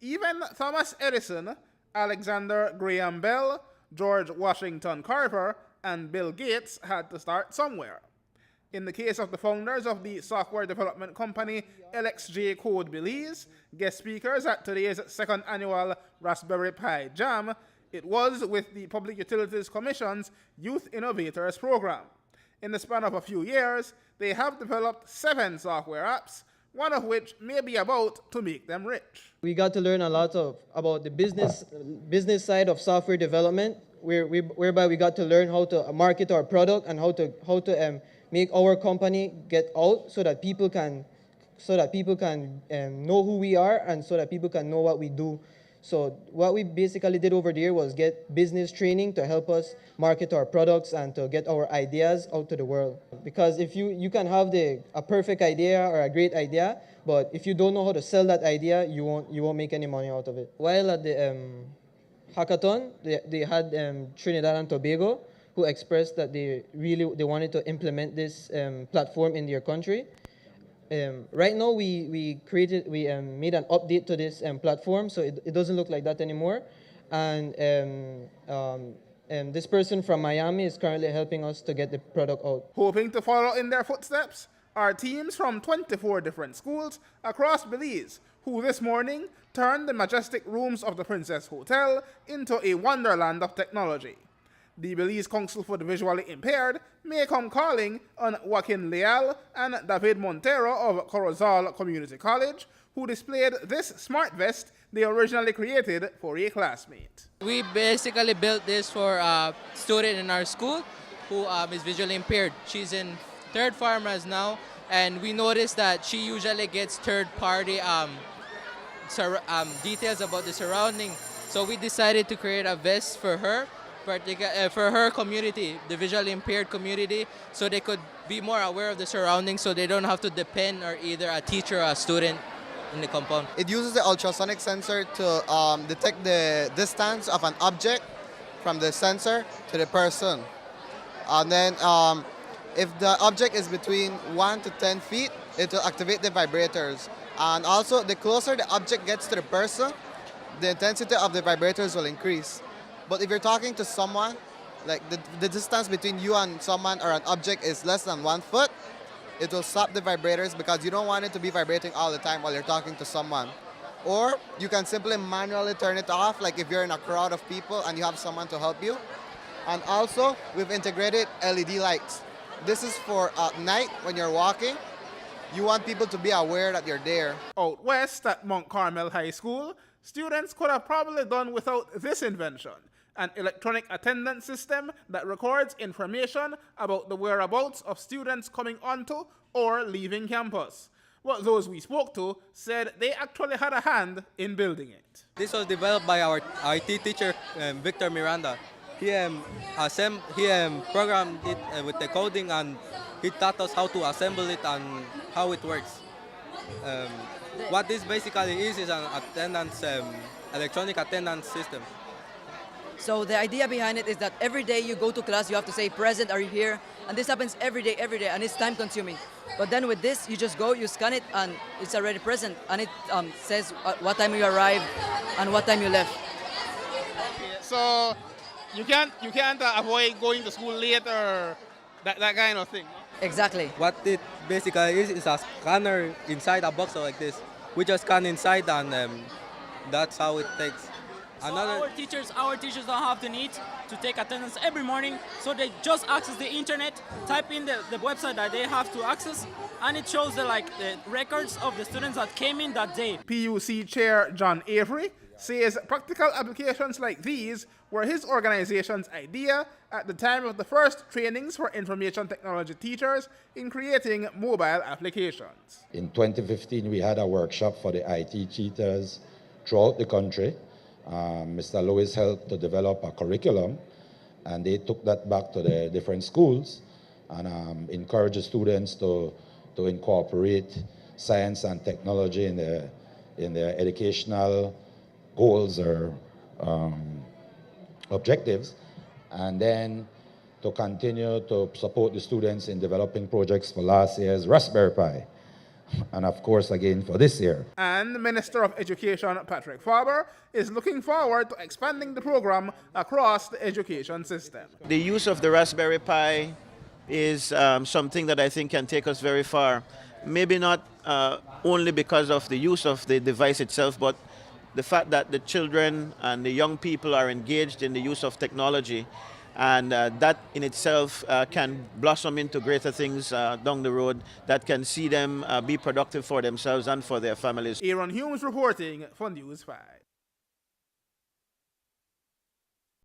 Even Thomas Edison, Alexander Graham Bell, George Washington Carver, and Bill Gates had to start somewhere. In the case of the founders of the software development company LXJ Code Belize, guest speakers at today's second annual Raspberry Pi Jam, it was with the Public Utilities Commission's Youth Innovators program. In the span of a few years, they have developed 7 software apps, one of which may be about to make them rich. We got to learn a lot about the business side of software development, whereby we got to learn how to market our product and how to make our company get out so that people can know who we are and so that people can know what we do. So what we basically did over there was get business training to help us market our products and to get our ideas out to the world. Because if you can have a perfect idea or a great idea, but if you don't know how to sell that idea, you won't make any money out of it. While at the hackathon, they had Trinidad and Tobago, who expressed that they wanted to implement this platform in their country. Right now, we made an update to this platform, so it doesn't look like that anymore. And this person from Miami is currently helping us to get the product out. Hoping to follow in their footsteps are teams from 24 different schools across Belize, who this morning turned the majestic rooms of the Princess Hotel into a wonderland of technology. The Belize Council for the Visually Impaired may come calling on Joaquin Leal and David Montero of Corozal Community College, who displayed this smart vest they originally created for a classmate. We basically built this for a student in our school who is visually impaired. She's in 3rd Farmers now, and we noticed that she usually gets third-party details about the surrounding. So we decided to create a vest for her, for her community, the visually impaired community, so they could be more aware of the surroundings, so they don't have to depend on either a teacher or a student in the compound. It uses the ultrasonic sensor to detect the distance of an object from the sensor to the person. And then if the object is between 1 to 10 feet, it will activate the vibrators. And also, the closer the object gets to the person, the intensity of the vibrators will increase. But if you're talking to someone, like the distance between you and someone or an object is less than 1 foot, it will stop the vibrators because you don't want it to be vibrating all the time while you're talking to someone. Or you can simply manually turn it off, like if you're in a crowd of people and you have someone to help you. And also, we've integrated LED lights. This is for at night when you're walking. You want people to be aware that you're there. Out west at Mount Carmel High School, students could have probably done without this invention, an electronic attendance system that records information about the whereabouts of students coming onto or leaving campus. But those we spoke to said they actually had a hand in building it. This was developed by our IT teacher, Victor Miranda. He programmed it with the coding, and he taught us how to assemble it and how it works. What this basically is an attendance, electronic attendance system. So the idea behind it is that every day you go to class, you have to say, present, are you here? And this happens every day, and it's time consuming. But then with this, you just go, you scan it, and it's already present. And it says what time you arrived and what time you left. So you can't avoid going to school late or that kind of thing. Exactly. What it basically is a scanner inside a box like this. We just scan inside, and that's how it takes. So our teachers don't have the need to take attendance every morning, so they just access the internet, type in the website that they have to access, and it shows the records of the students that came in that day. P.U.C. Chair John Avery says practical applications like these were his organization's idea at the time of the first trainings for information technology teachers in creating mobile applications. In 2015, we had a workshop for the IT teachers throughout the country. Mr. Lewis helped to develop a curriculum, and they took that back to the different schools and encouraged the students to incorporate science and technology in their educational goals or objectives, and then to continue to support the students in developing projects for last year's Raspberry Pi. and of course again for this year. And Minister of Education Patrick Faber is looking forward to expanding the program across the education system. The use of the Raspberry Pi is something that I think can take us very far. Maybe not only because of the use of the device itself, but the fact that the children and the young people are engaged in the use of technology, and that in itself can blossom into greater things down the road that can see them be productive for themselves and for their families. Aaron Humes reporting for News 5.